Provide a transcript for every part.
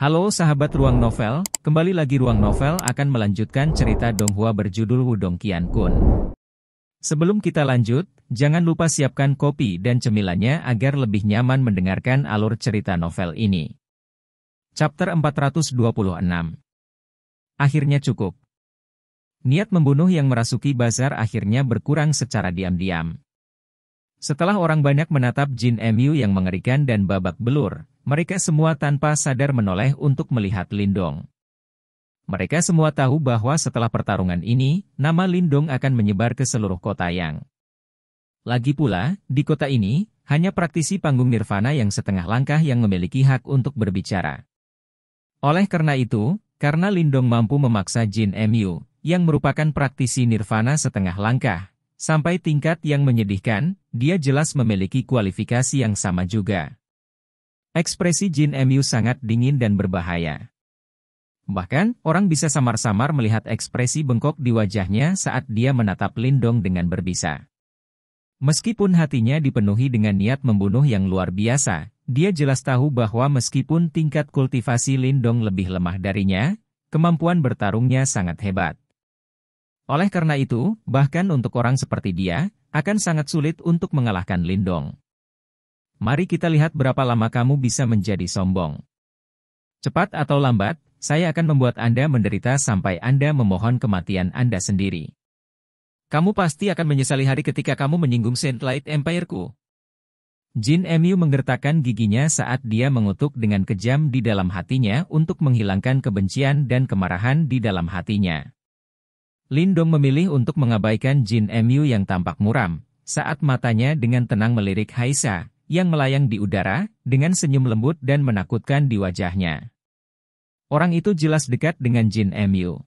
Halo sahabat Ruang Novel, kembali lagi Ruang Novel akan melanjutkan cerita Donghua berjudul Wudong Qiankun. Sebelum kita lanjut, jangan lupa siapkan kopi dan cemilannya agar lebih nyaman mendengarkan alur cerita novel ini. Chapter 426. Akhirnya cukup. Niat membunuh yang merasuki bazar akhirnya berkurang secara diam-diam. Setelah orang banyak menatap Jin Emyu yang mengerikan dan babak belur, mereka semua tanpa sadar menoleh untuk melihat Lindong. Mereka semua tahu bahwa setelah pertarungan ini, nama Lindong akan menyebar ke seluruh kota Yang. Lagi pula, di kota ini, hanya praktisi panggung nirvana yang setengah langkah yang memiliki hak untuk berbicara. Oleh karena itu, karena Lindong mampu memaksa Jin Emyu, yang merupakan praktisi nirvana setengah langkah, sampai tingkat yang menyedihkan, dia jelas memiliki kualifikasi yang sama juga. Ekspresi Jin Emyu sangat dingin dan berbahaya. Bahkan, orang bisa samar-samar melihat ekspresi bengkok di wajahnya saat dia menatap Lindong dengan berbisa. Meskipun hatinya dipenuhi dengan niat membunuh yang luar biasa, dia jelas tahu bahwa meskipun tingkat kultivasi Lindong lebih lemah darinya, kemampuan bertarungnya sangat hebat. Oleh karena itu, bahkan untuk orang seperti dia, akan sangat sulit untuk mengalahkan Lindong. Mari kita lihat berapa lama kamu bisa menjadi sombong. Cepat atau lambat, saya akan membuat Anda menderita sampai Anda memohon kematian Anda sendiri. Kamu pasti akan menyesali hari ketika kamu menyinggung Saint Light Empire-ku. Jin Emyu menggertakkan giginya saat dia mengutuk dengan kejam di dalam hatinya untuk menghilangkan kebencian dan kemarahan di dalam hatinya. Lindong memilih untuk mengabaikan Jin Emyu yang tampak muram, saat matanya dengan tenang melirik Haisa, yang melayang di udara, dengan senyum lembut dan menakutkan di wajahnya. Orang itu jelas dekat dengan Jin Emyu.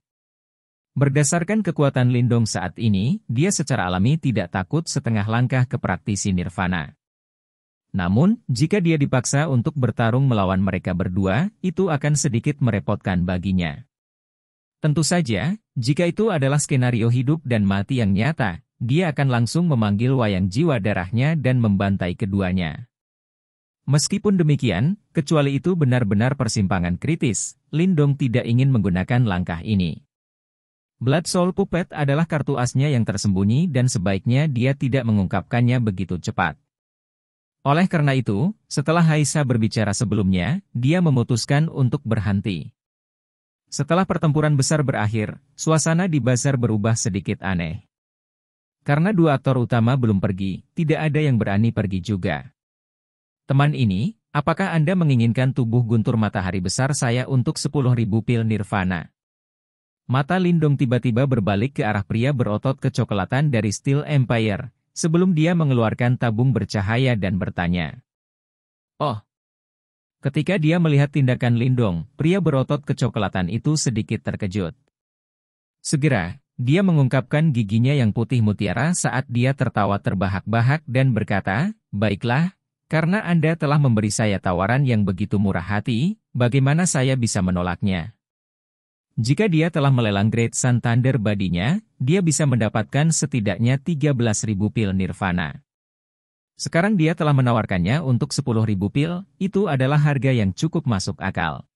Berdasarkan kekuatan Lindong saat ini, dia secara alami tidak takut setengah langkah ke praktisi nirvana. Namun, jika dia dipaksa untuk bertarung melawan mereka berdua, itu akan sedikit merepotkan baginya. Tentu saja, jika itu adalah skenario hidup dan mati yang nyata, dia akan langsung memanggil wayang jiwa darahnya dan membantai keduanya. Meskipun demikian, kecuali itu benar-benar persimpangan kritis, Lindong tidak ingin menggunakan langkah ini. Blood Soul Puppet adalah kartu asnya yang tersembunyi dan sebaiknya dia tidak mengungkapkannya begitu cepat. Oleh karena itu, setelah Haisa berbicara sebelumnya, dia memutuskan untuk berhenti. Setelah pertempuran besar berakhir, suasana di bazar berubah sedikit aneh. Karena dua aktor utama belum pergi, tidak ada yang berani pergi juga. Teman ini, apakah Anda menginginkan tubuh guntur matahari besar saya untuk 10.000 pil nirvana? Mata Lindong tiba-tiba berbalik ke arah pria berotot kecoklatan dari Steel Empire, sebelum dia mengeluarkan tabung bercahaya dan bertanya. Oh! Ketika dia melihat tindakan Lindong, pria berotot kecoklatan itu sedikit terkejut. Segera, dia mengungkapkan giginya yang putih mutiara saat dia tertawa terbahak-bahak dan berkata, "Baiklah, karena Anda telah memberi saya tawaran yang begitu murah hati, bagaimana saya bisa menolaknya?" Jika dia telah melelang Great Sun Thunder Body-nya, dia bisa mendapatkan setidaknya 13.000 pil nirvana. Sekarang dia telah menawarkannya untuk 10.000 pil, itu adalah harga yang cukup masuk akal.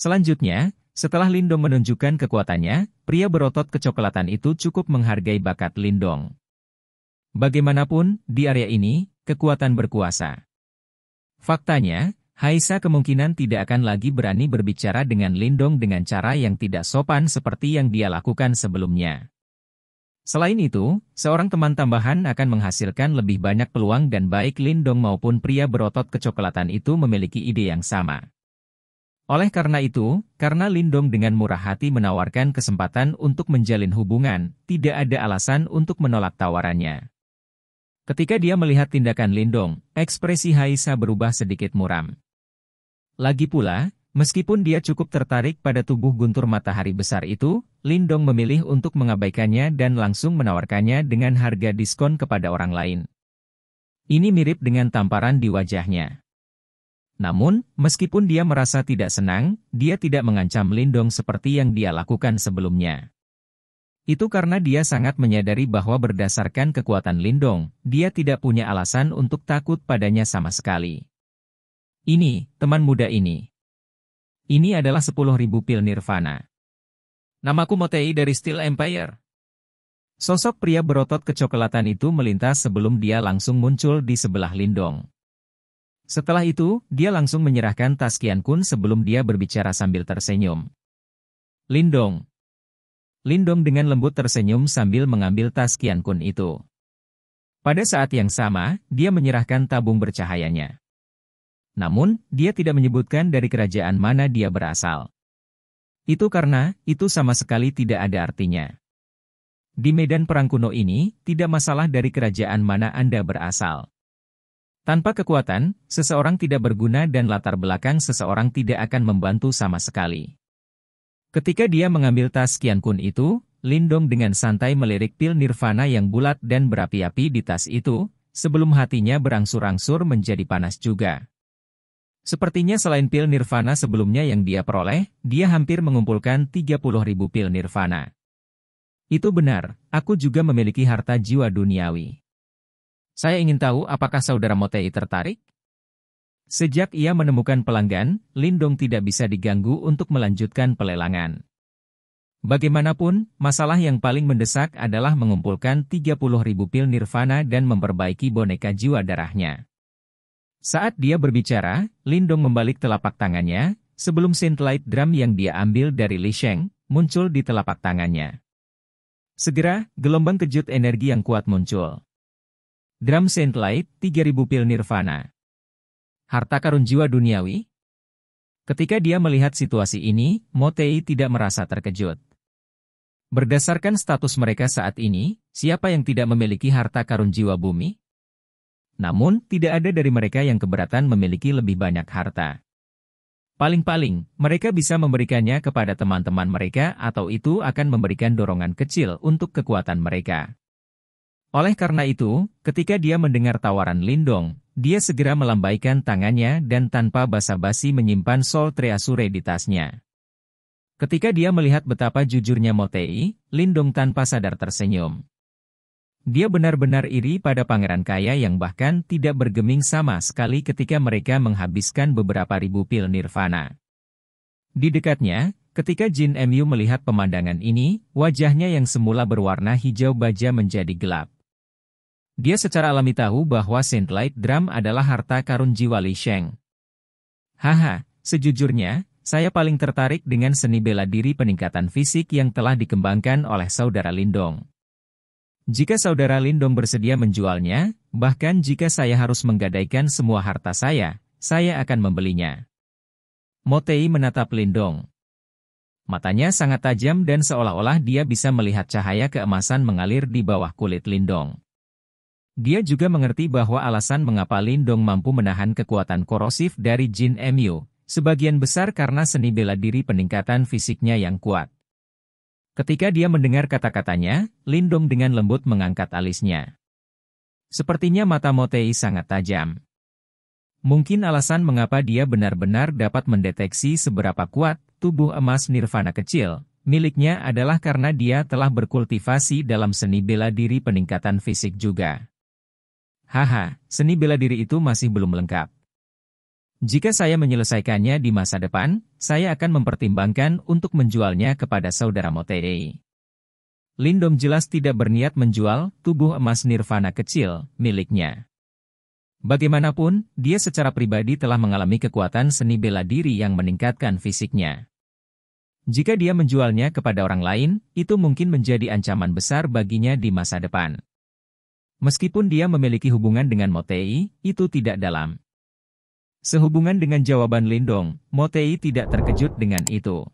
Selanjutnya, setelah Lindong menunjukkan kekuatannya, pria berotot kecoklatan itu cukup menghargai bakat Lindong. Bagaimanapun, di area ini, kekuatan berkuasa. Faktanya, Haisa kemungkinan tidak akan lagi berani berbicara dengan Lindong dengan cara yang tidak sopan seperti yang dia lakukan sebelumnya. Selain itu, seorang teman tambahan akan menghasilkan lebih banyak peluang dan baik Lindong maupun pria berotot kecoklatan itu memiliki ide yang sama. Oleh karena itu, karena Lindong dengan murah hati menawarkan kesempatan untuk menjalin hubungan, tidak ada alasan untuk menolak tawarannya. Ketika dia melihat tindakan Lindong, ekspresi Haisa berubah sedikit muram. Lagi pula, meskipun dia cukup tertarik pada tubuh guntur matahari besar itu, Lindong memilih untuk mengabaikannya dan langsung menawarkannya dengan harga diskon kepada orang lain. Ini mirip dengan tamparan di wajahnya. Namun, meskipun dia merasa tidak senang, dia tidak mengancam Lindong seperti yang dia lakukan sebelumnya. Itu karena dia sangat menyadari bahwa berdasarkan kekuatan Lindong, dia tidak punya alasan untuk takut padanya sama sekali. Ini, teman muda ini. Ini adalah 10.000 pil nirvana. Namaku Motei dari Steel Empire. Sosok pria berotot kecoklatan itu melintas sebelum dia langsung muncul di sebelah Lindong. Setelah itu, dia langsung menyerahkan tas Qian Kun sebelum dia berbicara sambil tersenyum. Lindong. Lindong dengan lembut tersenyum sambil mengambil tas Qian Kun itu. Pada saat yang sama, dia menyerahkan tabung bercahayanya. Namun, dia tidak menyebutkan dari kerajaan mana dia berasal. Itu karena, itu sama sekali tidak ada artinya. Di medan perang kuno ini, tidak masalah dari kerajaan mana Anda berasal. Tanpa kekuatan, seseorang tidak berguna dan latar belakang seseorang tidak akan membantu sama sekali. Ketika dia mengambil tas Qian Kun itu, Lindong dengan santai melirik pil nirvana yang bulat dan berapi-api di tas itu, sebelum hatinya berangsur-angsur menjadi panas juga. Sepertinya selain pil nirvana sebelumnya yang dia peroleh, dia hampir mengumpulkan 30.000 pil nirvana. Itu benar, aku juga memiliki harta jiwa duniawi. Saya ingin tahu apakah saudara Motei tertarik? Sejak ia menemukan pelanggan, Lindong tidak bisa diganggu untuk melanjutkan pelelangan. Bagaimanapun, masalah yang paling mendesak adalah mengumpulkan 30.000 pil nirvana dan memperbaiki boneka jiwa darahnya. Saat dia berbicara, Lindong membalik telapak tangannya, sebelum Saint Light Drum yang dia ambil dari Li Sheng, muncul di telapak tangannya. Segera, gelombang kejut energi yang kuat muncul. Drum Saint Light, 3.000 pil nirvana. Harta karun jiwa duniawi? Ketika dia melihat situasi ini, Motei tidak merasa terkejut. Berdasarkan status mereka saat ini, siapa yang tidak memiliki harta karun jiwa bumi? Namun, tidak ada dari mereka yang keberatan memiliki lebih banyak harta. Paling-paling, mereka bisa memberikannya kepada teman-teman mereka atau itu akan memberikan dorongan kecil untuk kekuatan mereka. Oleh karena itu, ketika dia mendengar tawaran Lindong, dia segera melambaikan tangannya dan tanpa basa-basi menyimpan Soul Treasure di tasnya. Ketika dia melihat betapa jujurnya Motei, Lindong tanpa sadar tersenyum. Dia benar-benar iri pada pangeran kaya yang bahkan tidak bergeming sama sekali ketika mereka menghabiskan beberapa ribu pil nirvana. Di dekatnya, ketika Jin Mu melihat pemandangan ini, wajahnya yang semula berwarna hijau baja menjadi gelap. Dia secara alami tahu bahwa Saint Light Drum adalah harta karun jiwa Li Sheng. Haha, sejujurnya, saya paling tertarik dengan seni bela diri peningkatan fisik yang telah dikembangkan oleh saudara Lindong. Jika saudara Lindong bersedia menjualnya, bahkan jika saya harus menggadaikan semua harta saya akan membelinya. Motei menatap Lindong. Matanya sangat tajam dan seolah-olah dia bisa melihat cahaya keemasan mengalir di bawah kulit Lindong. Dia juga mengerti bahwa alasan mengapa Lindong mampu menahan kekuatan korosif dari Jin Mu, sebagian besar karena seni bela diri peningkatan fisiknya yang kuat. Ketika dia mendengar kata-katanya, Lindong dengan lembut mengangkat alisnya. Sepertinya mata Motei sangat tajam. Mungkin alasan mengapa dia benar-benar dapat mendeteksi seberapa kuat tubuh emas nirvana kecil miliknya adalah karena dia telah berkultivasi dalam seni bela diri peningkatan fisik juga. Haha, seni bela diri itu masih belum lengkap. Jika saya menyelesaikannya di masa depan, saya akan mempertimbangkan untuk menjualnya kepada saudara Motei. Lindong jelas tidak berniat menjual tubuh emas nirvana kecil miliknya. Bagaimanapun, dia secara pribadi telah mengalami kekuatan seni bela diri yang meningkatkan fisiknya. Jika dia menjualnya kepada orang lain, itu mungkin menjadi ancaman besar baginya di masa depan. Meskipun dia memiliki hubungan dengan Motei, itu tidak dalam. Sehubungan dengan jawaban Lindong, Motei tidak terkejut dengan itu.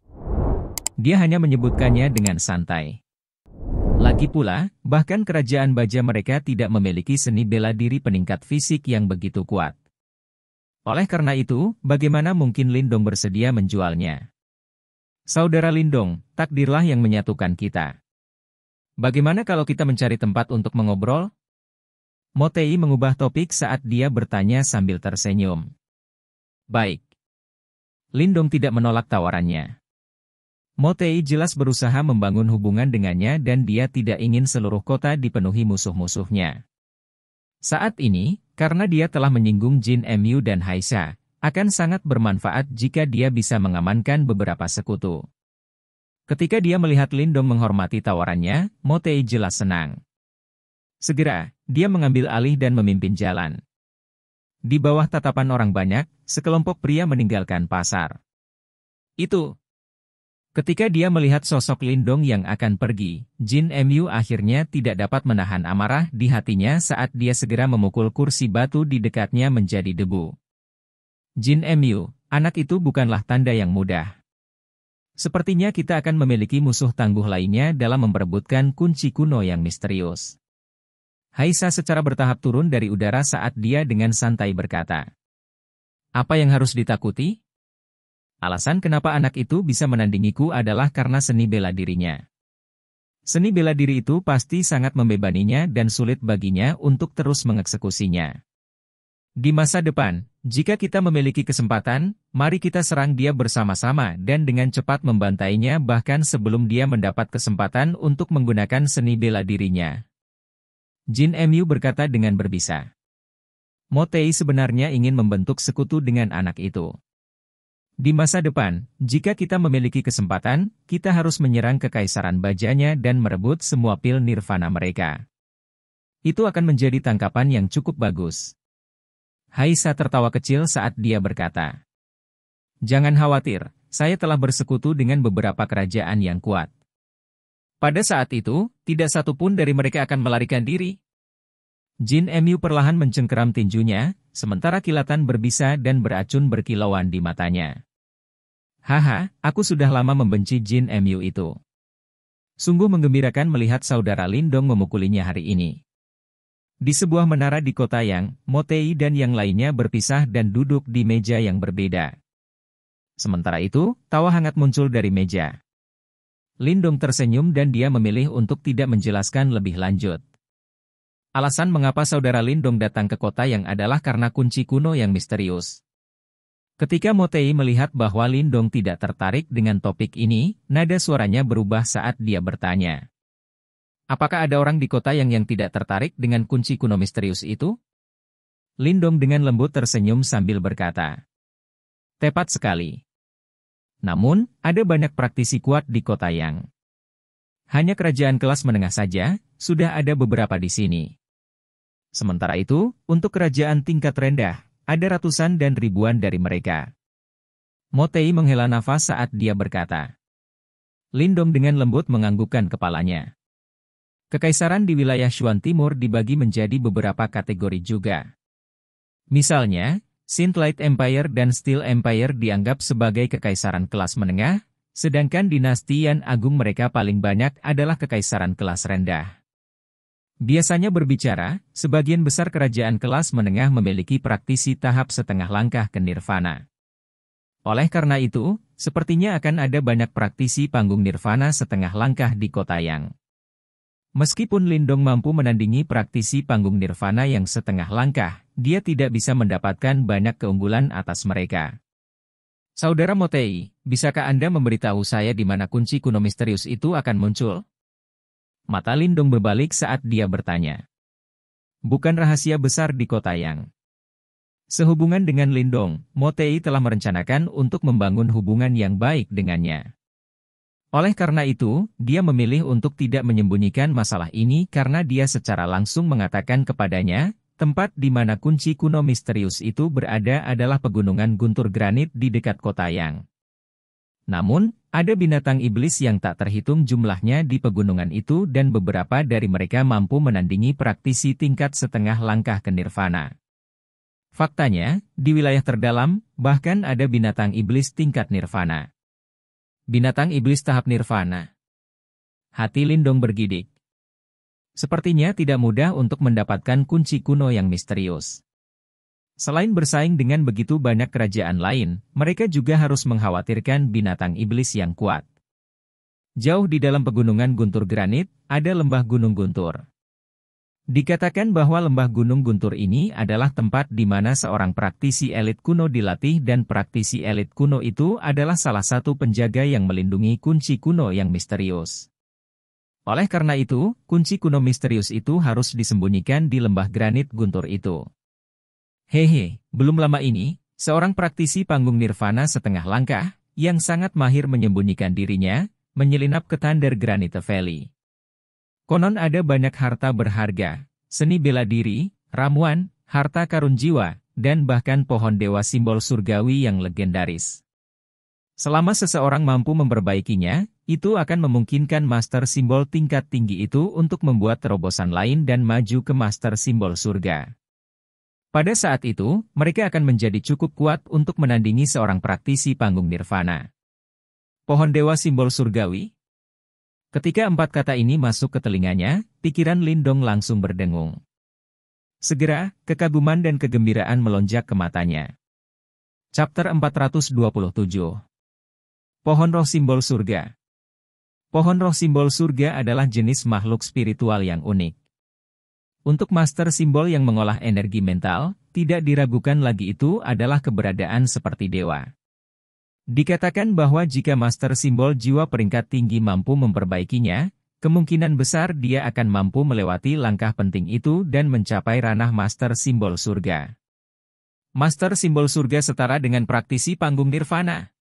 Dia hanya menyebutkannya dengan santai. Lagi pula, bahkan kerajaan baja mereka tidak memiliki seni bela diri peningkat fisik yang begitu kuat. Oleh karena itu, bagaimana mungkin Lindong bersedia menjualnya? Saudara Lindong, takdirlah yang menyatukan kita. Bagaimana kalau kita mencari tempat untuk mengobrol? Motei mengubah topik saat dia bertanya sambil tersenyum. Baik. Lindong tidak menolak tawarannya. Motei jelas berusaha membangun hubungan dengannya dan dia tidak ingin seluruh kota dipenuhi musuh-musuhnya. Saat ini, karena dia telah menyinggung Jin Mu dan Haisha, akan sangat bermanfaat jika dia bisa mengamankan beberapa sekutu. Ketika dia melihat Lindong menghormati tawarannya, Mo Tei jelas senang. Segera, dia mengambil alih dan memimpin jalan. Di bawah tatapan orang banyak, sekelompok pria meninggalkan pasar. Itu. Ketika dia melihat sosok Lindong yang akan pergi, Jin Mu akhirnya tidak dapat menahan amarah di hatinya saat dia segera memukul kursi batu di dekatnya menjadi debu. Jin Mu, anak itu bukanlah tanda yang mudah. Sepertinya kita akan memiliki musuh tangguh lainnya dalam memperebutkan kunci kuno yang misterius. Haisa secara bertahap turun dari udara saat dia dengan santai berkata, "Apa yang harus ditakuti? Alasan kenapa anak itu bisa menandingiku adalah karena seni bela dirinya. Seni bela diri itu pasti sangat membebaninya dan sulit baginya untuk terus mengeksekusinya. Di masa depan, jika kita memiliki kesempatan, mari kita serang dia bersama-sama dan dengan cepat membantainya bahkan sebelum dia mendapat kesempatan untuk menggunakan seni bela dirinya." Jin Mu berkata dengan berbisa. Mo Tei sebenarnya ingin membentuk sekutu dengan anak itu. Di masa depan, jika kita memiliki kesempatan, kita harus menyerang kekaisaran bajanya dan merebut semua pil nirvana mereka. Itu akan menjadi tangkapan yang cukup bagus. Haisa tertawa kecil saat dia berkata, "Jangan khawatir, saya telah bersekutu dengan beberapa kerajaan yang kuat. Pada saat itu, tidak satu pun dari mereka akan melarikan diri." Jin Mu perlahan mencengkeram tinjunya, sementara kilatan berbisa dan beracun berkilauan di matanya. "Haha, aku sudah lama membenci Jin Mu itu. Sungguh menggembirakan melihat saudara Lindong memukulinya hari ini." Di sebuah menara di kota Yang, Mo Tei dan yang lainnya berpisah dan duduk di meja yang berbeda. Sementara itu, tawa hangat muncul dari meja. Lindong tersenyum dan dia memilih untuk tidak menjelaskan lebih lanjut. Alasan mengapa saudara Lindong datang ke kota Yang adalah karena kunci kuno yang misterius. Ketika Mo Tei melihat bahwa Lindong tidak tertarik dengan topik ini, nada suaranya berubah saat dia bertanya. "Apakah ada orang di kota yang tidak tertarik dengan kunci kuno misterius itu?" Lindong dengan lembut tersenyum sambil berkata, "Tepat sekali. Namun, ada banyak praktisi kuat di kota Yang. Hanya kerajaan kelas menengah saja, sudah ada beberapa di sini. Sementara itu, untuk kerajaan tingkat rendah, ada ratusan dan ribuan dari mereka." Mo Tei menghela nafas saat dia berkata. Lindong dengan lembut menganggukkan kepalanya. Kekaisaran di wilayah Shuan Timur dibagi menjadi beberapa kategori juga. Misalnya, Synth Light Empire dan Steel Empire dianggap sebagai kekaisaran kelas menengah, sedangkan dinasti Yan Agung mereka paling banyak adalah kekaisaran kelas rendah. Biasanya berbicara, sebagian besar kerajaan kelas menengah memiliki praktisi tahap setengah langkah ke nirvana. Oleh karena itu, sepertinya akan ada banyak praktisi panggung nirvana setengah langkah di kota Yang. Meskipun Lindong mampu menandingi praktisi panggung nirvana yang setengah langkah, dia tidak bisa mendapatkan banyak keunggulan atas mereka. "Saudara Mo Tei, bisakah Anda memberitahu saya di mana kunci kuno misterius itu akan muncul?" Mata Lindong berbalik saat dia bertanya. Bukan rahasia besar di kota Yang. Sehubungan dengan Lindong, Mo Tei telah merencanakan untuk membangun hubungan yang baik dengannya. Oleh karena itu, dia memilih untuk tidak menyembunyikan masalah ini karena dia secara langsung mengatakan kepadanya, tempat di mana kunci kuno misterius itu berada adalah pegunungan guntur granit di dekat kota Yang. Namun, ada binatang iblis yang tak terhitung jumlahnya di pegunungan itu dan beberapa dari mereka mampu menandingi praktisi tingkat setengah langkah ke nirvana. Faktanya, di wilayah terdalam, bahkan ada binatang iblis tingkat nirvana. Binatang iblis tahap nirvana. Hati Lindong bergidik. Sepertinya tidak mudah untuk mendapatkan kunci kuno yang misterius. Selain bersaing dengan begitu banyak kerajaan lain, mereka juga harus mengkhawatirkan binatang iblis yang kuat. Jauh di dalam pegunungan guntur granit, ada lembah Gunung Guntur. Dikatakan bahwa lembah Gunung Guntur ini adalah tempat di mana seorang praktisi elit kuno dilatih dan praktisi elit kuno itu adalah salah satu penjaga yang melindungi kunci kuno yang misterius. Oleh karena itu, kunci kuno misterius itu harus disembunyikan di lembah granit Guntur itu. Hehe, belum lama ini, Seorang praktisi panggung nirvana setengah langkah, yang sangat mahir menyembunyikan dirinya, menyelinap ke Thunder Granite Valley. Konon ada banyak harta berharga, seni bela diri, ramuan, harta karun jiwa, dan bahkan pohon dewa simbol surgawi yang legendaris. Selama seseorang mampu memperbaikinya, itu akan memungkinkan master simbol tingkat tinggi itu untuk membuat terobosan lain dan maju ke master simbol surga. Pada saat itu, mereka akan menjadi cukup kuat untuk menandingi seorang praktisi panggung nirvana. Pohon dewa simbol surgawi? Ketika 4 kata ini masuk ke telinganya, pikiran Lindong langsung berdengung. Segera, kekaguman dan kegembiraan melonjak ke matanya. Chapter 427. Pohon roh simbol surga. Pohon roh simbol surga adalah jenis makhluk spiritual yang unik. Untuk master simbol yang mengolah energi mental, tidak diragukan lagi itu adalah keberadaan seperti dewa. Dikatakan bahwa jika master simbol jiwa peringkat tinggi mampu memperbaikinya, kemungkinan besar dia akan mampu melewati langkah penting itu dan mencapai ranah master simbol surga. Master simbol surga setara dengan praktisi panggung nirvana.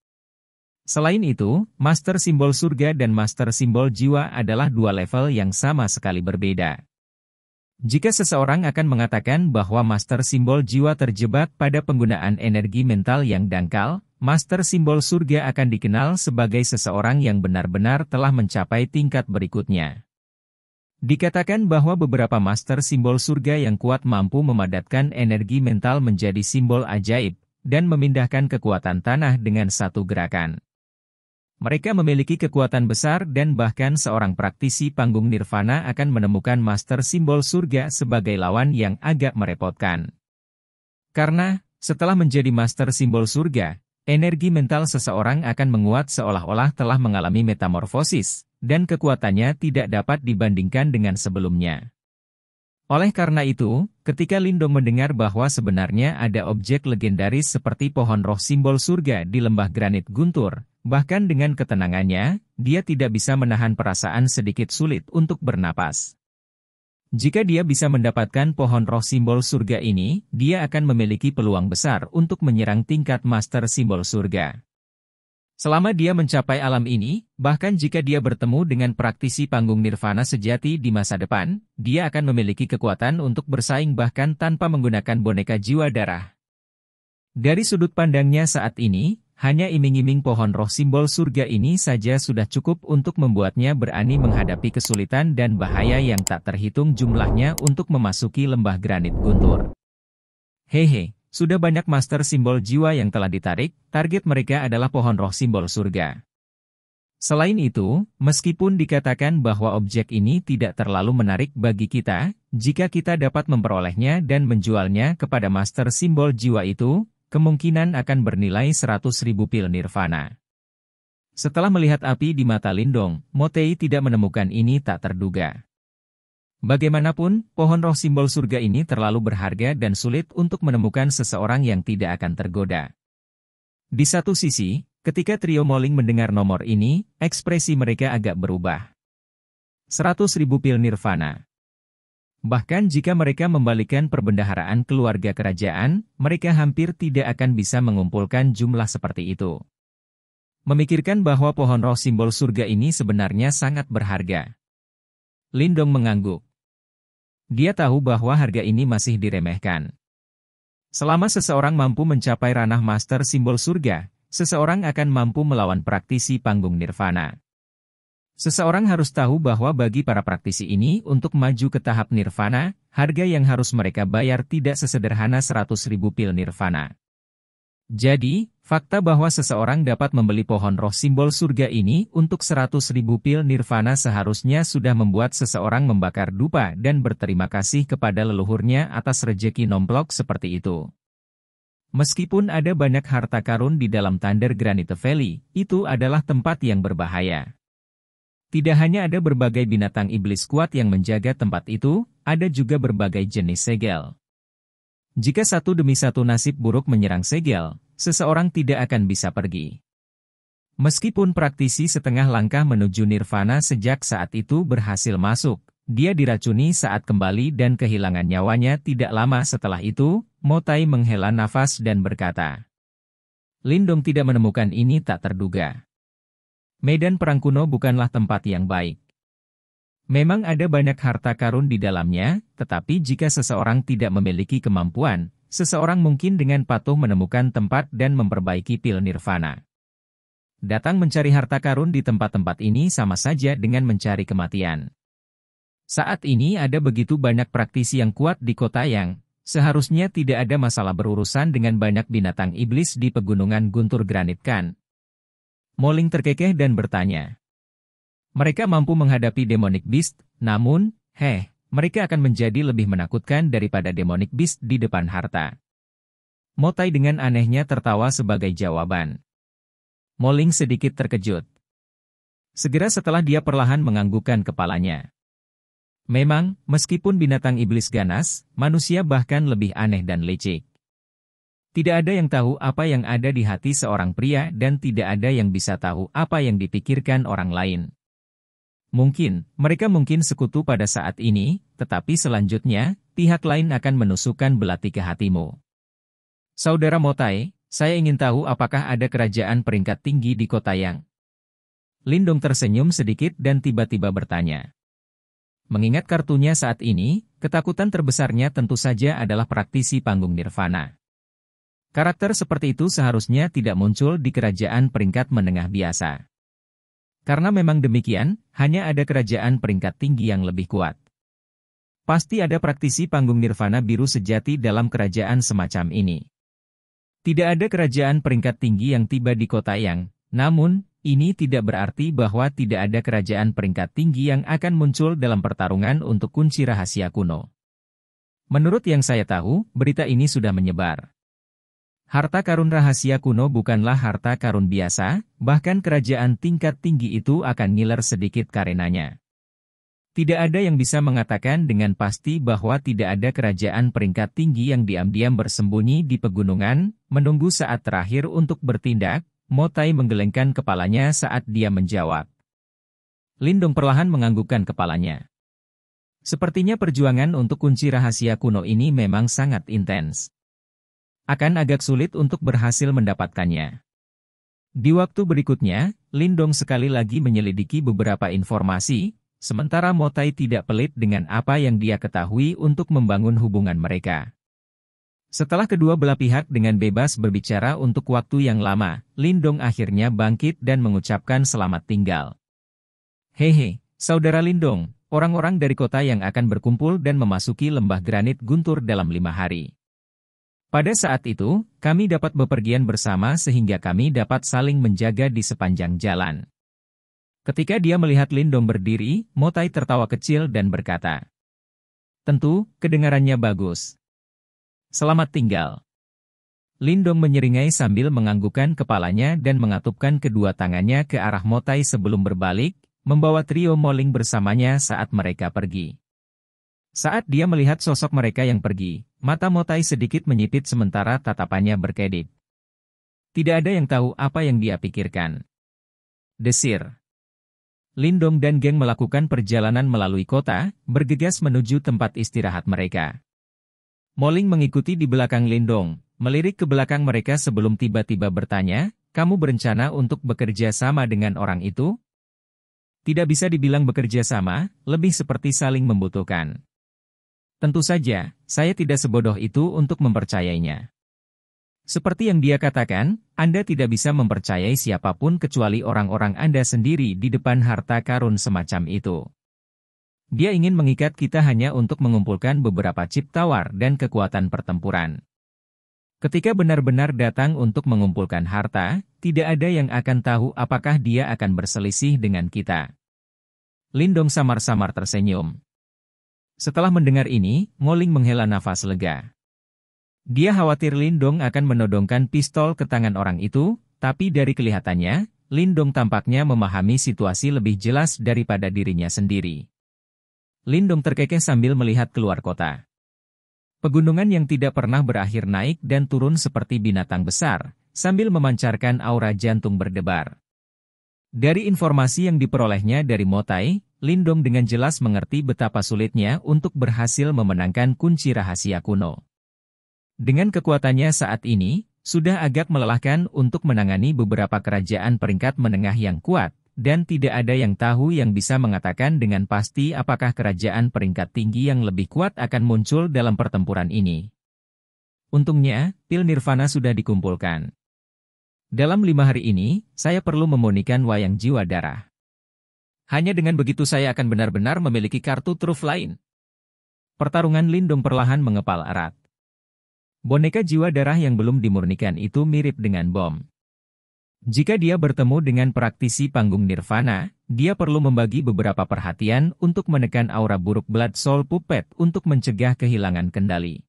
Selain itu, master simbol surga dan master simbol jiwa adalah dua level yang sama sekali berbeda. Jika seseorang akan mengatakan bahwa master simbol jiwa terjebak pada penggunaan energi mental yang dangkal, master simbol surga akan dikenal sebagai seseorang yang benar-benar telah mencapai tingkat berikutnya. Dikatakan bahwa beberapa master simbol surga yang kuat mampu memadatkan energi mental menjadi simbol ajaib, dan memindahkan kekuatan tanah dengan satu gerakan. Mereka memiliki kekuatan besar dan bahkan seorang praktisi panggung nirvana akan menemukan master simbol surga sebagai lawan yang agak merepotkan. Karena, setelah menjadi master simbol surga, energi mental seseorang akan menguat seolah-olah telah mengalami metamorfosis, dan kekuatannya tidak dapat dibandingkan dengan sebelumnya. Oleh karena itu, ketika Lindong mendengar bahwa sebenarnya ada objek legendaris seperti pohon roh simbol surga di lembah granit guntur, bahkan dengan ketenangannya, dia tidak bisa menahan perasaan sedikit sulit untuk bernapas. Jika dia bisa mendapatkan pohon roh simbol surga ini, dia akan memiliki peluang besar untuk menyerang tingkat master simbol surga. Selama dia mencapai alam ini, bahkan jika dia bertemu dengan praktisi panggung nirvana sejati di masa depan, dia akan memiliki kekuatan untuk bersaing bahkan tanpa menggunakan boneka jiwa darah. Dari sudut pandangnya saat ini, hanya iming-iming pohon roh simbol surga ini saja sudah cukup untuk membuatnya berani menghadapi kesulitan dan bahaya yang tak terhitung jumlahnya untuk memasuki lembah granit guntur. Hehe, sudah banyak master simbol jiwa yang telah ditarik, target mereka adalah pohon roh simbol surga. Selain itu, meskipun dikatakan bahwa objek ini tidak terlalu menarik bagi kita, jika kita dapat memperolehnya dan menjualnya kepada master simbol jiwa itu, kemungkinan akan bernilai 100.000 pil nirvana. Setelah melihat api di mata Lindong, Motei tidak menemukan ini tak terduga. Bagaimanapun, pohon roh simbol surga ini terlalu berharga dan sulit untuk menemukan seseorang yang tidak akan tergoda. Di satu sisi, ketika trio Moling mendengar nomor ini, ekspresi mereka agak berubah. 100.000 pil nirvana. Bahkan jika mereka membalikan perbendaharaan keluarga kerajaan, mereka hampir tidak akan bisa mengumpulkan jumlah seperti itu. Memikirkan bahwa pohon roh simbol surga ini sebenarnya sangat berharga. Lindong mengangguk. Dia tahu bahwa harga ini masih diremehkan. Selama seseorang mampu mencapai ranah master simbol surga, seseorang akan mampu melawan praktisi panggung nirvana. Seseorang harus tahu bahwa bagi para praktisi ini untuk maju ke tahap nirvana, harga yang harus mereka bayar tidak sesederhana 100.000 pil nirvana. Jadi, fakta bahwa seseorang dapat membeli pohon roh simbol surga ini untuk 100.000 pil nirvana seharusnya sudah membuat seseorang membakar dupa dan berterima kasih kepada leluhurnya atas rejeki nomplok seperti itu. Meskipun ada banyak harta karun di dalam Thunder Granite Valley, itu adalah tempat yang berbahaya. Tidak hanya ada berbagai binatang iblis kuat yang menjaga tempat itu, ada juga berbagai jenis segel. Jika satu demi satu nasib buruk menyerang segel, seseorang tidak akan bisa pergi. Meskipun praktisi setengah langkah menuju nirvana sejak saat itu berhasil masuk, dia diracuni saat kembali dan kehilangan nyawanya tidak lama setelah itu. Motei menghela nafas dan berkata, Lindong tidak menemukan ini tak terduga. Medan perang kuno bukanlah tempat yang baik. Memang ada banyak harta karun di dalamnya, tetapi jika seseorang tidak memiliki kemampuan, seseorang mungkin dengan patuh menemukan tempat dan memperbaiki pil nirvana. Datang mencari harta karun di tempat-tempat ini sama saja dengan mencari kematian. Saat ini ada begitu banyak praktisi yang kuat di kota yang seharusnya tidak ada masalah berurusan dengan banyak binatang iblis di pegunungan Guntur Granit kan? Moling terkekeh dan bertanya. Mereka mampu menghadapi demonic beast, namun, mereka akan menjadi lebih menakutkan daripada demonic beast di depan harta. Motai dengan anehnya tertawa sebagai jawaban. Moling sedikit terkejut. Segera setelah dia perlahan menganggukkan kepalanya. Memang, meskipun binatang iblis ganas, manusia bahkan lebih aneh dan licik. Tidak ada yang tahu apa yang ada di hati seorang pria dan tidak ada yang bisa tahu apa yang dipikirkan orang lain. Mereka mungkin sekutu pada saat ini, tetapi selanjutnya, pihak lain akan menusukkan belati ke hatimu. Saudara Motai, saya ingin tahu apakah ada kerajaan peringkat tinggi di kota yang... Lindong tersenyum sedikit dan tiba-tiba bertanya. Mengingat kartunya saat ini, ketakutan terbesarnya tentu saja adalah praktisi panggung nirvana. Karakter seperti itu seharusnya tidak muncul di kerajaan peringkat menengah biasa. Karena memang demikian, hanya ada kerajaan peringkat tinggi yang lebih kuat. Pasti ada praktisi panggung nirvana biru sejati dalam kerajaan semacam ini. Tidak ada kerajaan peringkat tinggi yang tiba di kota yang, namun, ini tidak berarti bahwa tidak ada kerajaan peringkat tinggi yang akan muncul dalam pertarungan untuk kunci rahasia kuno. Menurut yang saya tahu, berita ini sudah menyebar. Harta karun rahasia kuno bukanlah harta karun biasa, bahkan kerajaan tingkat tinggi itu akan ngiler sedikit karenanya. Tidak ada yang bisa mengatakan dengan pasti bahwa tidak ada kerajaan peringkat tinggi yang diam-diam bersembunyi di pegunungan, menunggu saat terakhir untuk bertindak. Motai menggelengkan kepalanya saat dia menjawab. Lindong perlahan menganggukkan kepalanya. Sepertinya perjuangan untuk kunci rahasia kuno ini memang sangat intens. Akan agak sulit untuk berhasil mendapatkannya. Di waktu berikutnya, Lindong sekali lagi menyelidiki beberapa informasi, sementara Motai tidak pelit dengan apa yang dia ketahui untuk membangun hubungan mereka. Setelah kedua belah pihak dengan bebas berbicara untuk waktu yang lama, Lindong akhirnya bangkit dan mengucapkan selamat tinggal. Hehe, Saudara Lindong, orang-orang dari kota yang akan berkumpul dan memasuki lembah granit Guntur dalam 5 hari. Pada saat itu, kami dapat bepergian bersama sehingga kami dapat saling menjaga di sepanjang jalan. Ketika dia melihat Lindong berdiri, Motai tertawa kecil dan berkata, "Tentu, kedengarannya bagus. Selamat tinggal." Lindong menyeringai sambil menganggukkan kepalanya dan mengatupkan kedua tangannya ke arah Motai sebelum berbalik, membawa trio Moling bersamanya saat mereka pergi. Saat dia melihat sosok mereka yang pergi, mata Motai sedikit menyipit sementara tatapannya berkedip. Tidak ada yang tahu apa yang dia pikirkan. Desir. Lindong dan geng melakukan perjalanan melalui kota, bergegas menuju tempat istirahat mereka. Moling mengikuti di belakang Lindong, melirik ke belakang mereka sebelum tiba-tiba bertanya, "Kamu berencana untuk bekerja sama dengan orang itu?" Tidak bisa dibilang bekerja sama, lebih seperti saling membutuhkan. Tentu saja, saya tidak sebodoh itu untuk mempercayainya. Seperti yang dia katakan, Anda tidak bisa mempercayai siapapun kecuali orang-orang Anda sendiri di depan harta karun semacam itu. Dia ingin mengikat kita hanya untuk mengumpulkan beberapa chip tawar dan kekuatan pertempuran. Ketika benar-benar datang untuk mengumpulkan harta, tidak ada yang akan tahu apakah dia akan berselisih dengan kita. Lindong samar-samar tersenyum. Setelah mendengar ini, Moling menghela nafas lega. Dia khawatir Lindong akan menodongkan pistol ke tangan orang itu, tapi dari kelihatannya, Lindong tampaknya memahami situasi lebih jelas daripada dirinya sendiri. Lindong terkekeh sambil melihat keluar kota. Pegunungan yang tidak pernah berakhir naik dan turun seperti binatang besar, sambil memancarkan aura jantung berdebar. Dari informasi yang diperolehnya dari Motai, Lindong dengan jelas mengerti betapa sulitnya untuk berhasil memenangkan kunci rahasia kuno. Dengan kekuatannya saat ini, Sudah agak melelahkan untuk menangani beberapa kerajaan peringkat menengah yang kuat, dan tidak ada yang tahu yang bisa mengatakan dengan pasti apakah kerajaan peringkat tinggi yang lebih kuat akan muncul dalam pertempuran ini. Untungnya, pil nirvana sudah dikumpulkan. Dalam 5 hari ini, saya perlu memurnikan wayang jiwa darah. Hanya dengan begitu saya akan benar-benar memiliki kartu truf lain. Pertarungan Lindong perlahan mengepal erat. Boneka jiwa darah yang belum dimurnikan itu mirip dengan bom. Jika dia bertemu dengan praktisi panggung nirvana, dia perlu membagi beberapa perhatian untuk menekan aura buruk Blood Soul Puppet untuk mencegah kehilangan kendali.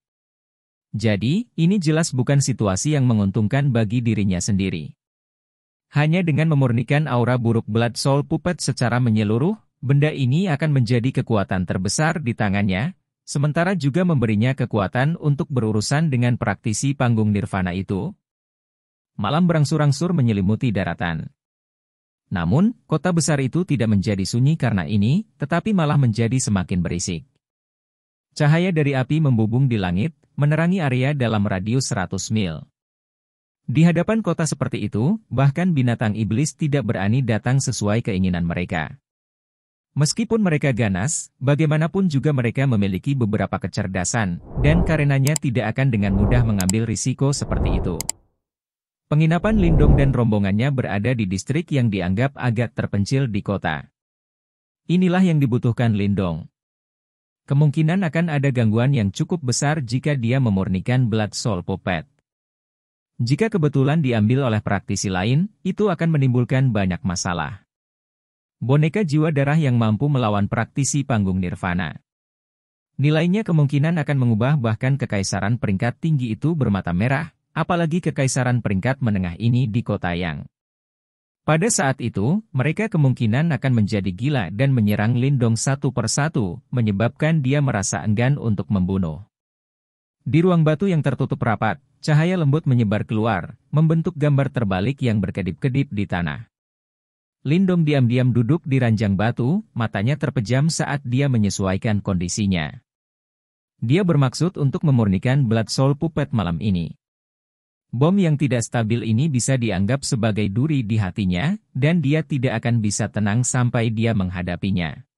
Jadi, ini jelas bukan situasi yang menguntungkan bagi dirinya sendiri. Hanya dengan memurnikan aura buruk Blood Soul Puppet secara menyeluruh, benda ini akan menjadi kekuatan terbesar di tangannya, sementara juga memberinya kekuatan untuk berurusan dengan praktisi panggung nirvana itu. Malam berangsur-angsur menyelimuti daratan. Namun, kota besar itu tidak menjadi sunyi karena ini, tetapi malah menjadi semakin berisik. Cahaya dari api membubung di langit, menerangi area dalam radius 100 mil. Di hadapan kota seperti itu, bahkan binatang iblis tidak berani datang sesuai keinginan mereka. Meskipun mereka ganas, bagaimanapun juga mereka memiliki beberapa kecerdasan, dan karenanya tidak akan dengan mudah mengambil risiko seperti itu. Penginapan Lindong dan rombongannya berada di distrik yang dianggap agak terpencil di kota. Inilah yang dibutuhkan Lindong. Kemungkinan akan ada gangguan yang cukup besar jika dia memurnikan Blood Soul Puppet. Jika kebetulan diambil oleh praktisi lain, itu akan menimbulkan banyak masalah. Boneka jiwa darah yang mampu melawan praktisi panggung nirvana. Nilainya kemungkinan akan mengubah bahkan kekaisaran peringkat tinggi itu bermata merah, apalagi kekaisaran peringkat menengah ini di kota yang. Pada saat itu, mereka kemungkinan akan menjadi gila dan menyerang Lindong satu persatu, menyebabkan dia merasa enggan untuk membunuh. Di ruang batu yang tertutup rapat, cahaya lembut menyebar keluar, membentuk gambar terbalik yang berkedip-kedip di tanah. Lindong diam-diam duduk di ranjang batu, matanya terpejam saat dia menyesuaikan kondisinya. Dia bermaksud untuk memurnikan Blood Soul Puppet malam ini. Bom yang tidak stabil ini bisa dianggap sebagai duri di hatinya, dan dia tidak akan bisa tenang sampai dia menghadapinya.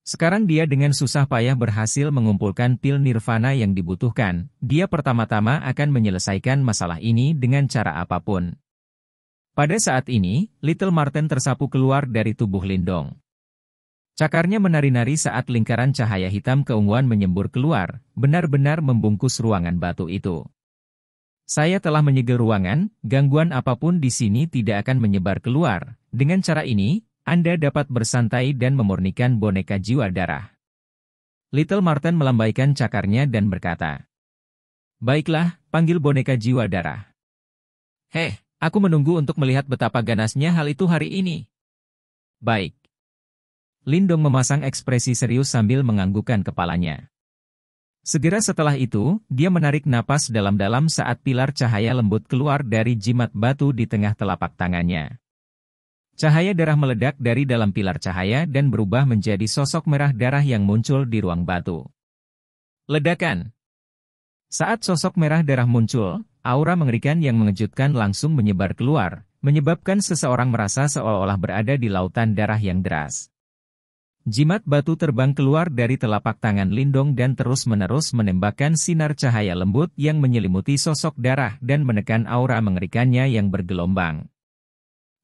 Sekarang dia dengan susah payah berhasil mengumpulkan pil nirvana yang dibutuhkan, dia pertama-tama akan menyelesaikan masalah ini dengan cara apapun. Pada saat ini, Little Marten tersapu keluar dari tubuh Lindong. Cakarnya menari-nari saat lingkaran cahaya hitam keunguan menyembur keluar, benar-benar membungkus ruangan batu itu. Saya telah menyegel ruangan, gangguan apapun di sini tidak akan menyebar keluar. Dengan cara ini, Anda dapat bersantai dan memurnikan boneka jiwa darah. Little Marten melambaikan cakarnya dan berkata, "Baiklah, panggil boneka jiwa darah." "Heh. Aku menunggu untuk melihat betapa ganasnya hal itu hari ini." "Baik." Lindong memasang ekspresi serius sambil menganggukkan kepalanya. Segera setelah itu, dia menarik napas dalam-dalam saat pilar cahaya lembut keluar dari jimat batu di tengah telapak tangannya. Cahaya darah meledak dari dalam pilar cahaya dan berubah menjadi sosok merah darah yang muncul di ruang batu. Ledakan. Saat sosok merah darah muncul, aura mengerikan yang mengejutkan langsung menyebar keluar, menyebabkan seseorang merasa seolah-olah berada di lautan darah yang deras. Jimat batu terbang keluar dari telapak tangan Lindong dan terus-menerus menembakkan sinar cahaya lembut yang menyelimuti sosok darah dan menekan aura mengerikannya yang bergelombang.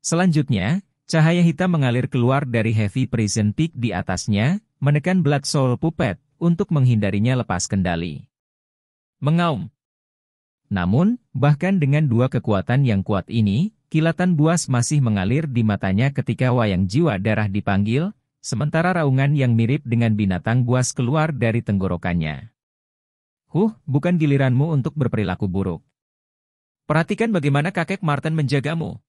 Selanjutnya, cahaya hitam mengalir keluar dari Heavy Prison Peak di atasnya, menekan Blood Soul Puppet untuk menghindarinya lepas kendali. Mengaum. Namun, bahkan dengan dua kekuatan yang kuat ini, kilatan buas masih mengalir di matanya ketika wayang jiwa darah dipanggil, sementara raungan yang mirip dengan binatang buas keluar dari tenggorokannya. Bukan giliranmu untuk berperilaku buruk. Perhatikan bagaimana kakek Marten menjagamu."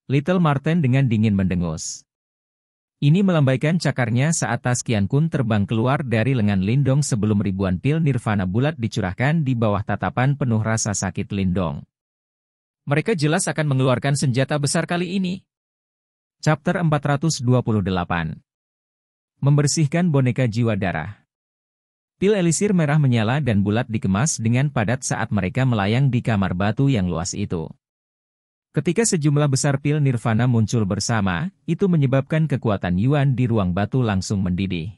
Little Marten dengan dingin mendengus. Ini melambaikan cakarnya saat tas Qian Kun terbang keluar dari lengan Lindong sebelum ribuan pil nirvana bulat dicurahkan di bawah tatapan penuh rasa sakit Lindong. Mereka jelas akan mengeluarkan senjata besar kali ini. Chapter 428. Membersihkan boneka jiwa darah. Pil elisir merah menyala dan bulat dikemas dengan padat saat mereka melayang di kamar batu yang luas itu. Ketika sejumlah besar pil nirvana muncul bersama, itu menyebabkan kekuatan Yuan di ruang batu langsung mendidih.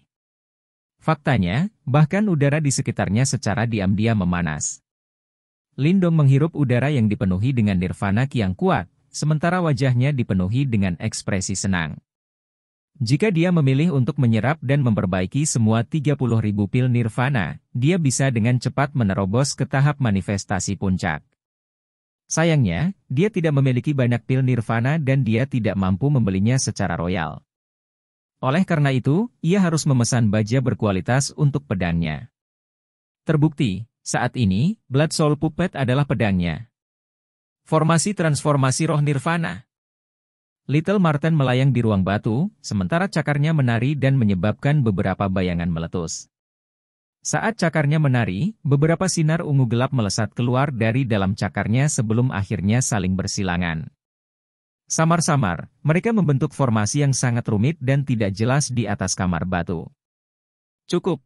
Faktanya, bahkan udara di sekitarnya secara diam-diam memanas. Lindong menghirup udara yang dipenuhi dengan nirvana ki yang kuat, sementara wajahnya dipenuhi dengan ekspresi senang. Jika dia memilih untuk menyerap dan memperbaiki semua 30.000 pil nirvana, dia bisa dengan cepat menerobos ke tahap manifestasi puncak. Sayangnya, dia tidak memiliki banyak pil nirvana dan dia tidak mampu membelinya secara royal. Oleh karena itu, ia harus memesan baja berkualitas untuk pedangnya. Terbukti, saat ini, Blood Soul Puppet adalah pedangnya. Formasi transformasi roh nirvana. Little Marten melayang di ruang batu, sementara cakarnya menari dan menyebabkan beberapa bayangan meletus. Saat cakarnya menari, beberapa sinar ungu gelap melesat keluar dari dalam cakarnya sebelum akhirnya saling bersilangan. Samar-samar, mereka membentuk formasi yang sangat rumit dan tidak jelas di atas kamar batu. Cukup.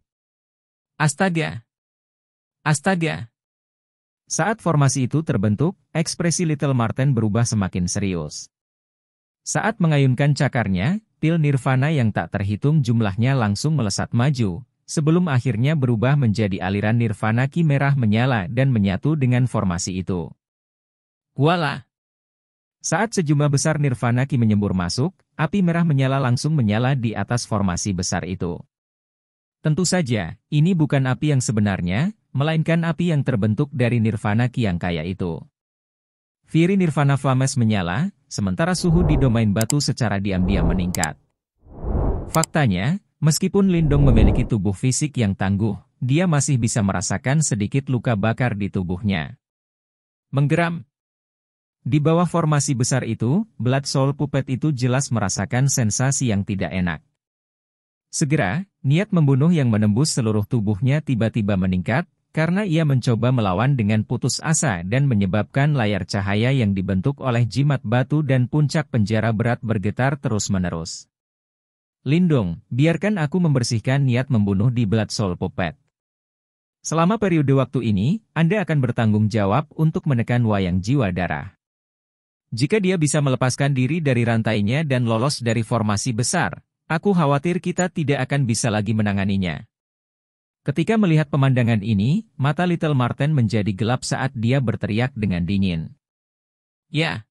Astaga. Astaga. Saat formasi itu terbentuk, ekspresi Little Marten berubah semakin serius. Saat mengayunkan cakarnya, pil nirvana yang tak terhitung jumlahnya langsung melesat maju, sebelum akhirnya berubah menjadi aliran nirvana ki merah menyala dan menyatu dengan formasi itu. Voila! Saat sejumlah besar nirvana ki menyembur masuk, api merah menyala langsung menyala di atas formasi besar itu. Tentu saja, ini bukan api yang sebenarnya, melainkan api yang terbentuk dari nirvana ki yang kaya itu. Fiery Nirvana Flames menyala, sementara suhu di domain batu secara diam-diam meningkat. Faktanya, meskipun Lindong memiliki tubuh fisik yang tangguh, dia masih bisa merasakan sedikit luka bakar di tubuhnya. Menggeram. Di bawah formasi besar itu, Blood Soul Puppet itu jelas merasakan sensasi yang tidak enak. Segera, niat membunuh yang menembus seluruh tubuhnya tiba-tiba meningkat, karena ia mencoba melawan dengan putus asa dan menyebabkan layar cahaya yang dibentuk oleh jimat batu dan puncak penjara berat bergetar terus-menerus. Lindong, biarkan aku membersihkan niat membunuh di Blood Soul Puppet. Selama periode waktu ini, Anda akan bertanggung jawab untuk menekan wayang jiwa darah. Jika dia bisa melepaskan diri dari rantainya dan lolos dari formasi besar, aku khawatir kita tidak akan bisa lagi menanganinya. Ketika melihat pemandangan ini, mata Little Marten menjadi gelap saat dia berteriak dengan dingin. Ya.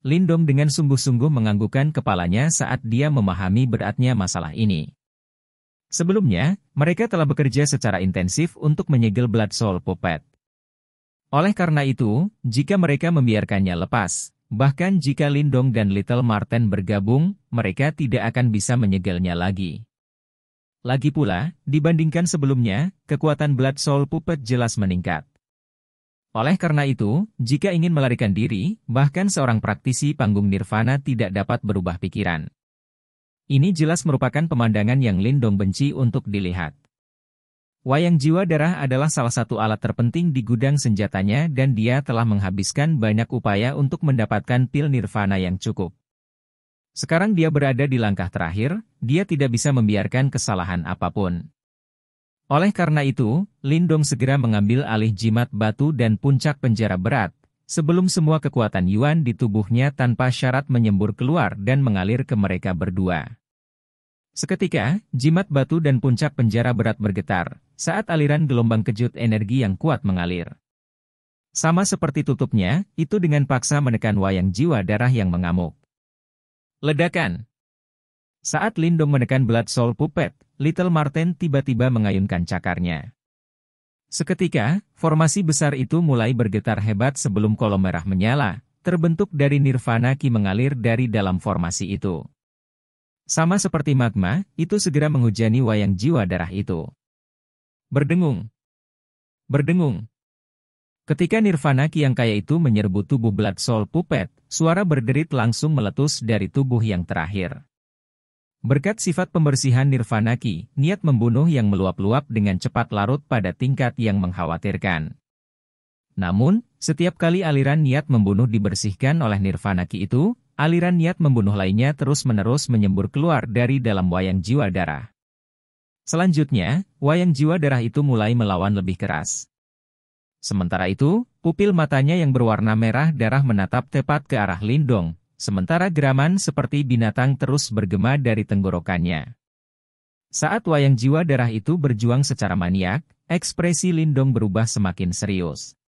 Lindong dengan sungguh-sungguh menganggukkan kepalanya saat dia memahami beratnya masalah ini. Sebelumnya, mereka telah bekerja secara intensif untuk menyegel Blood Soul Puppet. Oleh karena itu, jika mereka membiarkannya lepas, bahkan jika Lindong dan Little Marten bergabung, mereka tidak akan bisa menyegelnya lagi. Lagi pula, dibandingkan sebelumnya, kekuatan Blood Soul Puppet jelas meningkat. Oleh karena itu, jika ingin melarikan diri, bahkan seorang praktisi panggung nirvana tidak dapat berubah pikiran. Ini jelas merupakan pemandangan yang Lindong benci untuk dilihat. Wayang jiwa darah adalah salah satu alat terpenting di gudang senjatanya dan dia telah menghabiskan banyak upaya untuk mendapatkan pil nirvana yang cukup. Sekarang dia berada di langkah terakhir, dia tidak bisa membiarkan kesalahan apapun. Oleh karena itu, Lindong segera mengambil alih jimat batu dan puncak penjara berat, sebelum semua kekuatan Yuan di tubuhnya tanpa syarat menyembur keluar dan mengalir ke mereka berdua. Seketika, jimat batu dan puncak penjara berat bergetar, saat aliran gelombang kejut energi yang kuat mengalir. Sama seperti tutupnya, itu dengan paksa menekan wayang jiwa darah yang mengamuk. Ledakan. Saat Lindong menekan Blood Soul Puppet, Little Marten tiba-tiba mengayunkan cakarnya. Seketika, formasi besar itu mulai bergetar hebat sebelum kolom merah menyala, terbentuk dari nirvana ki mengalir dari dalam formasi itu. Sama seperti magma, itu segera menghujani wayang jiwa darah itu. Berdengung. Berdengung. Ketika nirvana ki yang kaya itu menyerbu tubuh Blood Soul Puppet, suara berderit langsung meletus dari tubuh yang terakhir. Berkat sifat pembersihan nirvana ki, niat membunuh yang meluap-luap dengan cepat larut pada tingkat yang mengkhawatirkan. Namun, setiap kali aliran niat membunuh dibersihkan oleh nirvana ki itu, aliran niat membunuh lainnya terus-menerus menyembur keluar dari dalam wayang jiwa darah. Selanjutnya, wayang jiwa darah itu mulai melawan lebih keras. Sementara itu, pupil matanya yang berwarna merah darah menatap tepat ke arah Lindong, sementara geraman seperti binatang terus bergema dari tenggorokannya. Saat wayang jiwa darah itu berjuang secara maniak, ekspresi Lindong berubah semakin serius.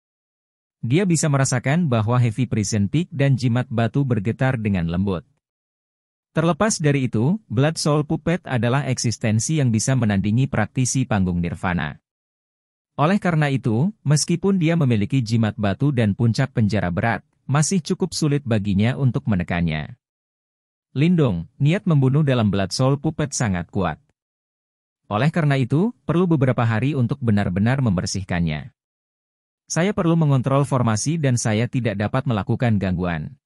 Dia bisa merasakan bahwa Heavy Prison Peak dan jimat batu bergetar dengan lembut. Terlepas dari itu, Blood Soul Puppet adalah eksistensi yang bisa menandingi praktisi panggung nirvana. Oleh karena itu, meskipun dia memiliki jimat batu dan puncak penjara berat, masih cukup sulit baginya untuk menekannya. Lindong, niat membunuh dalam Blood Soul Puppet sangat kuat. Oleh karena itu, perlu beberapa hari untuk benar-benar membersihkannya. Saya perlu mengontrol formasi dan saya tidak dapat melakukan gangguan.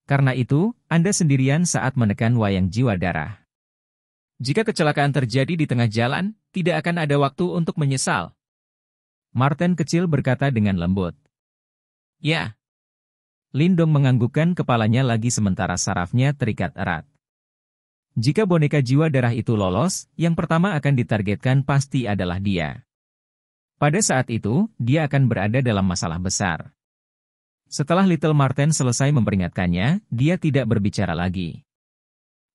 Karena itu, Anda sendirian saat menekan wayang jiwa darah. Jika kecelakaan terjadi di tengah jalan, tidak akan ada waktu untuk menyesal. Martin kecil berkata dengan lembut. Ya. Lindong menganggukkan kepalanya lagi sementara sarafnya terikat erat. Jika boneka jiwa darah itu lolos, yang pertama akan ditargetkan pasti adalah dia. Pada saat itu, dia akan berada dalam masalah besar. Setelah Little Marten selesai memperingatkannya, dia tidak berbicara lagi.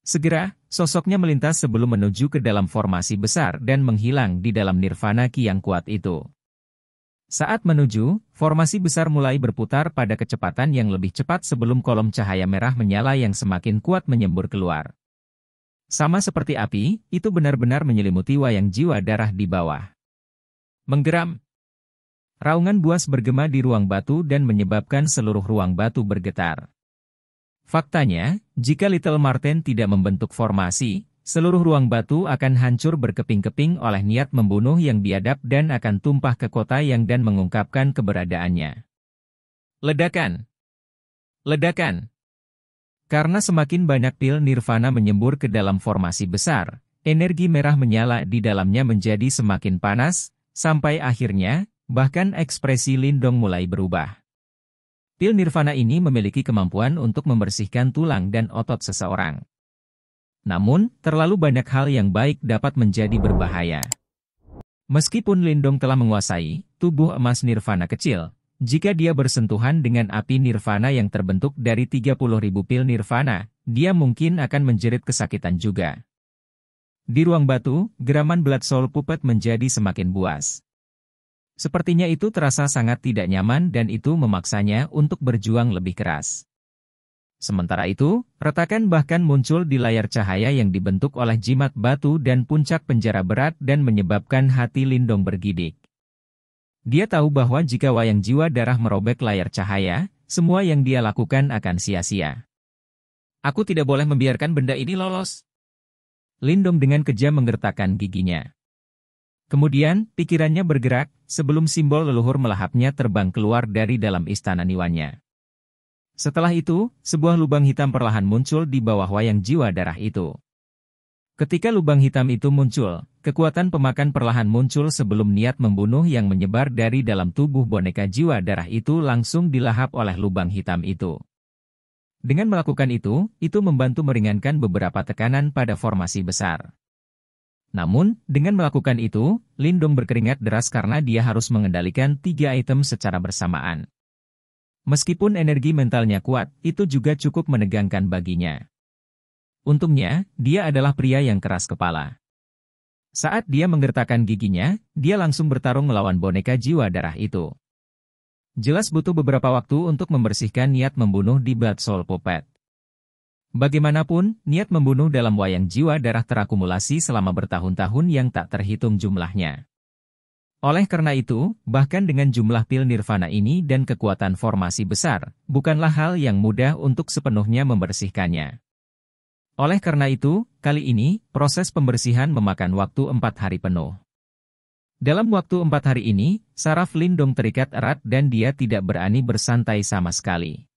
Segera, sosoknya melintas sebelum menuju ke dalam formasi besar dan menghilang di dalam nirvana ki yang kuat itu. Saat menuju, formasi besar mulai berputar pada kecepatan yang lebih cepat sebelum kolom cahaya merah menyala yang semakin kuat menyembur keluar. Sama seperti api, itu benar-benar menyelimuti wayang jiwa darah di bawah. Menggeram. Raungan buas bergema di ruang batu dan menyebabkan seluruh ruang batu bergetar. Faktanya, jika Little Marten tidak membentuk formasi, seluruh ruang batu akan hancur berkeping-keping oleh niat membunuh yang biadab dan akan tumpah ke kota yang dan mengungkapkan keberadaannya. Ledakan! Ledakan! Karena semakin banyak pil nirvana menyembur ke dalam formasi besar, energi merah menyala di dalamnya menjadi semakin panas, sampai akhirnya, bahkan ekspresi Lindong mulai berubah. Pil nirvana ini memiliki kemampuan untuk membersihkan tulang dan otot seseorang. Namun, terlalu banyak hal yang baik dapat menjadi berbahaya. Meskipun Lindong telah menguasai tubuh emas nirvana kecil, jika dia bersentuhan dengan api nirvana yang terbentuk dari 30.000 pil nirvana, dia mungkin akan menjerit kesakitan juga. Di ruang batu, geraman Blood Soul Puppet menjadi semakin buas. Sepertinya itu terasa sangat tidak nyaman dan itu memaksanya untuk berjuang lebih keras. Sementara itu, retakan bahkan muncul di layar cahaya yang dibentuk oleh jimat batu dan puncak penjara berat dan menyebabkan hati Lindong bergidik. Dia tahu bahwa jika wayang jiwa darah merobek layar cahaya, semua yang dia lakukan akan sia-sia. Aku tidak boleh membiarkan benda ini lolos. Lindong dengan kejam menggertakkan giginya. Kemudian, pikirannya bergerak, sebelum simbol leluhur melahapnya terbang keluar dari dalam istana Niwannya. Setelah itu, sebuah lubang hitam perlahan muncul di bawah wayang jiwa darah itu. Ketika lubang hitam itu muncul, kekuatan pemakan perlahan muncul sebelum niat membunuh yang menyebar dari dalam tubuh boneka jiwa darah itu langsung dilahap oleh lubang hitam itu. Dengan melakukan itu membantu meringankan beberapa tekanan pada formasi besar. Namun, dengan melakukan itu, Lindong berkeringat deras karena dia harus mengendalikan 3 item secara bersamaan. Meskipun energi mentalnya kuat, itu juga cukup menegangkan baginya. Untungnya, dia adalah pria yang keras kepala. Saat dia menggertakkan giginya, dia langsung bertarung melawan boneka jiwa darah itu. Jelas butuh beberapa waktu untuk membersihkan niat membunuh di Blood Soul Puppet. Bagaimanapun, niat membunuh dalam wayang jiwa darah terakumulasi selama bertahun-tahun yang tak terhitung jumlahnya. Oleh karena itu, bahkan dengan jumlah pil nirvana ini dan kekuatan formasi besar, bukanlah hal yang mudah untuk sepenuhnya membersihkannya. Oleh karena itu, kali ini, proses pembersihan memakan waktu 4 hari penuh. Dalam waktu 4 hari ini, saraf Lindong terikat erat dan dia tidak berani bersantai sama sekali.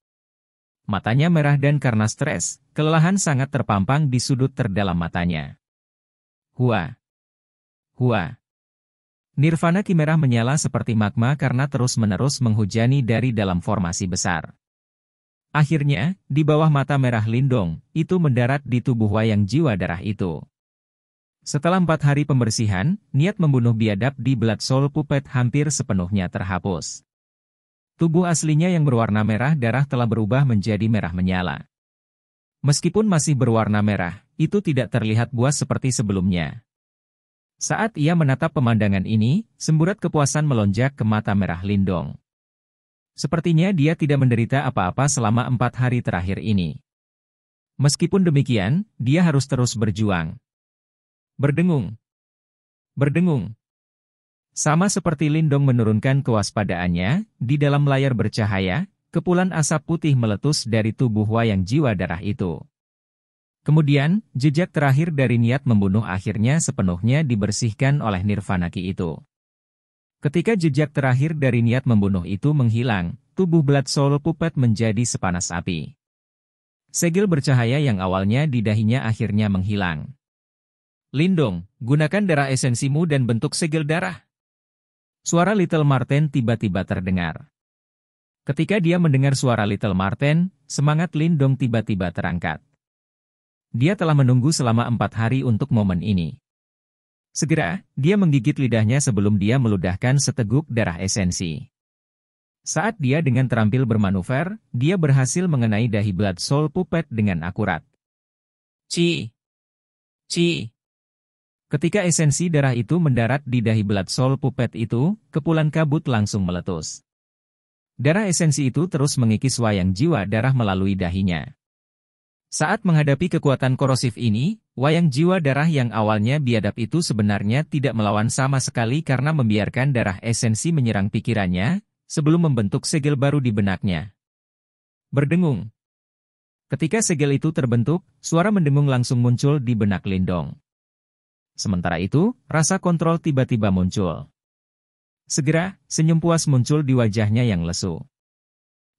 Matanya merah dan karena stres, kelelahan sangat terpampang di sudut terdalam matanya. Hua! Hua! Nirvana ki merah menyala seperti magma karena terus-menerus menghujani dari dalam formasi besar. Akhirnya, di bawah mata merah Lindong, itu mendarat di tubuh wayang jiwa darah itu. Setelah 4 hari pembersihan, niat membunuh biadab di Blood Soul Puppet hampir sepenuhnya terhapus. Tubuh aslinya yang berwarna merah darah telah berubah menjadi merah menyala. Meskipun masih berwarna merah, itu tidak terlihat buas seperti sebelumnya. Saat ia menatap pemandangan ini, semburat kepuasan melonjak ke mata merah Lindong. Sepertinya dia tidak menderita apa-apa selama 4 hari terakhir ini. Meskipun demikian, dia harus terus berjuang. Berdengung. Berdengung. Sama seperti Lindong menurunkan kewaspadaannya, di dalam layar bercahaya, kepulan asap putih meletus dari tubuh wayang jiwa darah itu. Kemudian, jejak terakhir dari niat membunuh akhirnya sepenuhnya dibersihkan oleh Nirvanaki itu. Ketika jejak terakhir dari niat membunuh itu menghilang, tubuh Blood Soul Puppet menjadi sepanas api. Segel bercahaya yang awalnya di dahinya akhirnya menghilang. Lindong, gunakan darah esensimu dan bentuk segel darah. Suara Little Marten tiba-tiba terdengar. Ketika dia mendengar suara Little Marten, semangat Lindong tiba-tiba terangkat. Dia telah menunggu selama 4 hari untuk momen ini. Segera, dia menggigit lidahnya sebelum dia meludahkan seteguk darah esensi. Saat dia dengan terampil bermanuver, dia berhasil mengenai dahi Blood Soul Puppet dengan akurat. Ci! Ci! Ketika esensi darah itu mendarat di dahi Blood Soul Puppet itu, kepulan kabut langsung meletus. Darah esensi itu terus mengikis wayang jiwa darah melalui dahinya. Saat menghadapi kekuatan korosif ini, wayang jiwa darah yang awalnya biadab itu sebenarnya tidak melawan sama sekali karena membiarkan darah esensi menyerang pikirannya, sebelum membentuk segel baru di benaknya. Berdengung. Ketika segel itu terbentuk, suara mendengung langsung muncul di benak Lindong. Sementara itu, rasa kontrol tiba-tiba muncul. Segera, senyum puas muncul di wajahnya yang lesu.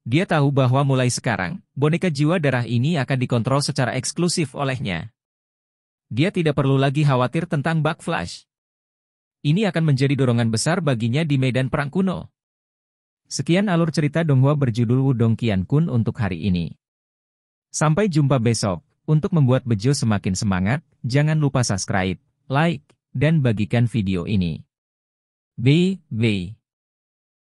Dia tahu bahwa mulai sekarang, boneka jiwa darah ini akan dikontrol secara eksklusif olehnya. Dia tidak perlu lagi khawatir tentang bug flash. Ini akan menjadi dorongan besar baginya di medan perang kuno. Sekian alur cerita Donghua berjudul Wudong Qiankun untuk hari ini. Sampai jumpa besok. Untuk membuat Bejo semakin semangat, jangan lupa subscribe, like, dan bagikan video ini. Bye.